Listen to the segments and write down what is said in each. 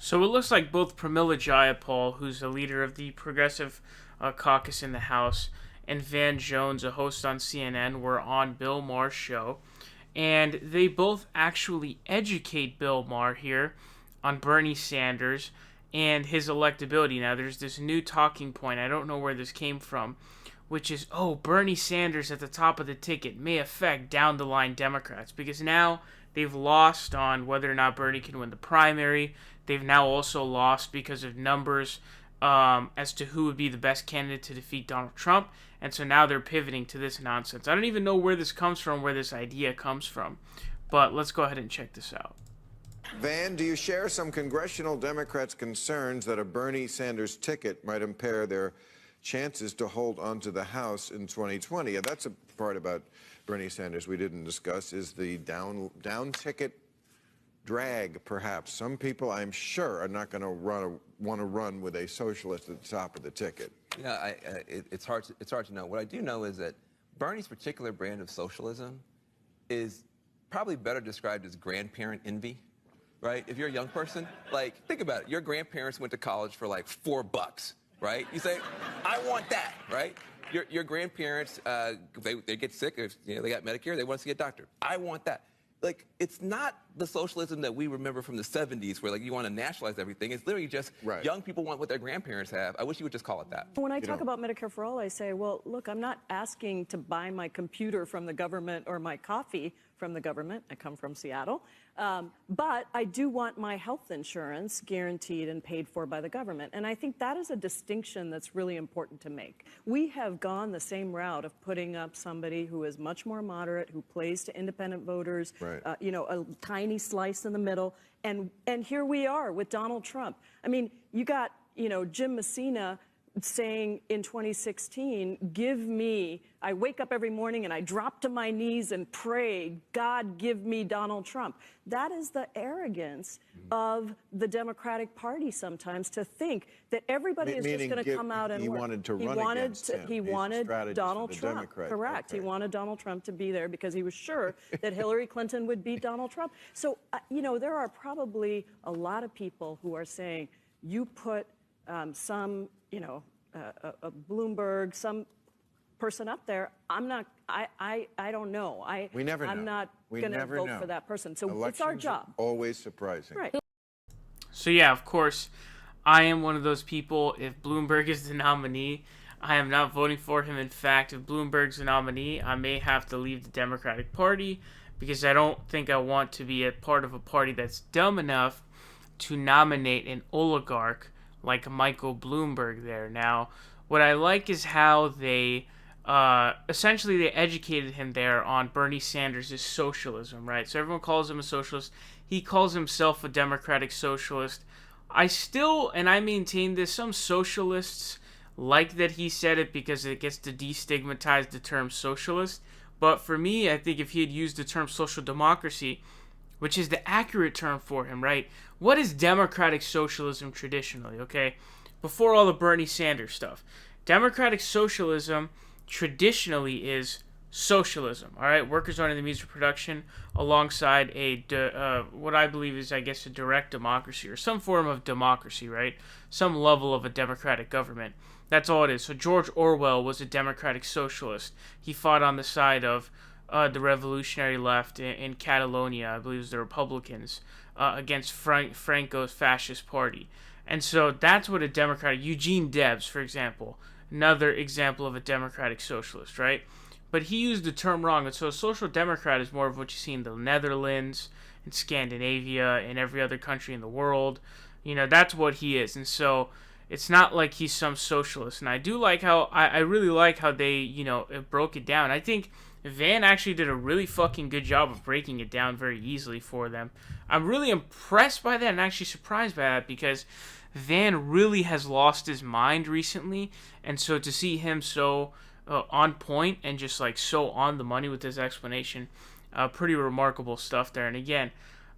So it looks like both Pramila Jayapal, who's the leader of the Progressive Caucus in the House, and Van Jones, a host on CNN, were on Bill Maher's show. And they both actually educate Bill Maher here on Bernie Sanders and his electability. Now, there's this new talking point. I don't know where this came from, which is, oh, Bernie Sanders at the top of the ticket may affect down the line Democrats, because now they've lost on whether or not Bernie can win the primary. They've now also lost because of numbers as to who would be the best candidate to defeat Donald Trump. And so now they're pivoting to this nonsense. I don't even know where this comes from, where this idea comes from. But let's go ahead and check this out. Van, do you share some congressional Democrats' concerns that a Bernie Sanders ticket might impair their chances to hold onto the House in 2020? And that's a part about Bernie Sanders we didn't discuss, is the down ticket drag, perhaps. Some people, I'm sure, are not going to want to run with a socialist at the top of the ticket. Yeah, it's hard to know. What I do know is that Bernie's particular brand of socialism is probably better described as grandparent envy, right? If you're a young person, like, think about it. Your grandparents went to college for like $4, right? You say, I want that, right? Your grandparents, they get sick, if, they got Medicare, they want to see a doctor. I want that. Like, it's not the socialism that we remember from the 70s where, like, you want to nationalize everything. It's literally just young people want what their grandparents have. I wish you would just call it that. When I talk about Medicare for All, I say, well, look, I'm not asking to buy my computer from the government or my coffee from the government. I come from Seattle. But I do want my health insurance guaranteed and paid for by the government. And I think that is a distinction that's really important to make. We have gone the same route of putting up somebody who is much more moderate, who plays to independent voters, a tiny slice in the middle. And here we are with Donald Trump. I mean, you got, Jim Messina saying in 2016, I wake up every morning and I drop to my knees and pray, God, give me Donald Trump. That is the arrogance of the Democratic Party sometimes, to think that everybody is just going to come out and he work. wanted to run against him. He wanted Donald Trump. Correct. Okay. He wanted Donald Trump to be there because he was sure that Hillary Clinton would beat Donald Trump. So, there are probably a lot of people who are saying, you put some, a Bloomberg, some person up there. I'm not. I don't know. We never know. I'm not going to vote for that person. So Elections it's our job. Always surprising. Right. So yeah, of course, I am one of those people. If Bloomberg is the nominee, I am not voting for him. In fact, if Bloomberg's the nominee, I may have to leave the Democratic Party, because I don't think I want to be a part of a party that's dumb enough to nominate an oligarch like Michael Bloomberg there. Now, what I like is how they essentially they educated him there on Bernie Sanders' socialism, right? So everyone calls him a socialist. He calls himself a democratic socialist. I maintain this, some socialists like that he said it because it gets to destigmatize the term socialist. But for me, I think if he had used the term social democracy, which is the accurate term for him, right? What is democratic socialism traditionally, okay? Before all the Bernie Sanders stuff. Democratic socialism traditionally is socialism, all right? Workers owning the means of production alongside what I believe is, I guess, a direct democracy or some form of democracy, right? Some level of a democratic government. That's all it is. So George Orwell was a democratic socialist. He fought on the side of the revolutionary left in Catalonia, I believe it was the Republicans, against Franco's fascist party. And so that's what a democratic... Eugene Debs, for example, another example of a democratic socialist, right? But he used the term wrong. And so a social democrat is more of what you see in the Netherlands, in Scandinavia, in every other country in the world. That's what he is. And so it's not like he's some socialist. And I do like how... I really like how they, broke it down. I think Van actually did a really fucking good job of breaking it down very easily for them. I'm really impressed by that and actually surprised by that, because Van really has lost his mind recently. And so to see him so on point and just like so on the money with his explanation, pretty remarkable stuff there. And again,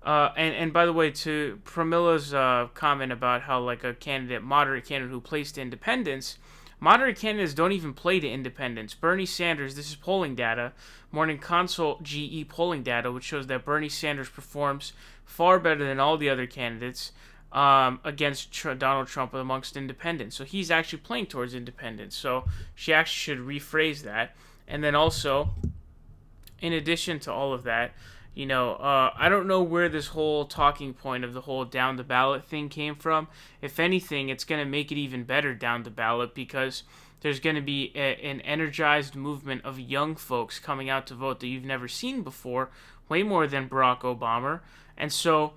and by the way, to Pramila's comment about how like a moderate candidate who plays to independence, moderate candidates don't even play to independents. Bernie Sanders, this is polling data, Morning Consult GE polling data, which shows that Bernie Sanders performs far better than all the other candidates against Donald Trump amongst independents. So he's actually playing towards independence. So she actually should rephrase that. And then also, in addition to all of that, I don't know where this whole talking point of the whole down the ballot thing came from. If anything, it's going to make it even better down the ballot because there's going to be an energized movement of young folks coming out to vote that you've never seen before, way more than Barack Obama. And so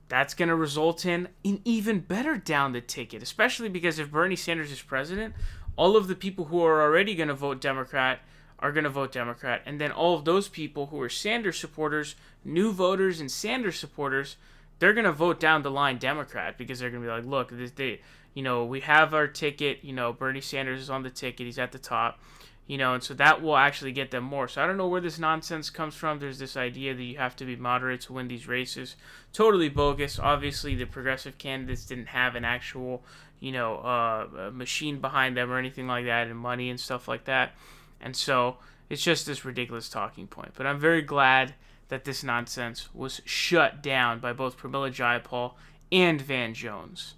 that's going to result in an even better down the ticket, especially because if Bernie Sanders is president, all of the people who are already going to vote Democrat are going to vote Democrat. And then all of those people who are Sanders supporters, new voters and Sanders supporters, they're going to vote down the line Democrat because they're going to be like, look, we have our ticket. Bernie Sanders is on the ticket. He's at the top. And so that will actually get them more. So I don't know where this nonsense comes from. There's this idea that you have to be moderate to win these races. Totally bogus. Obviously, the progressive candidates didn't have an actual, machine behind them or anything like that and money and stuff like that. And so it's just this ridiculous talking point. But I'm very glad that this nonsense was shut down by both Pramila Jayapal and Van Jones.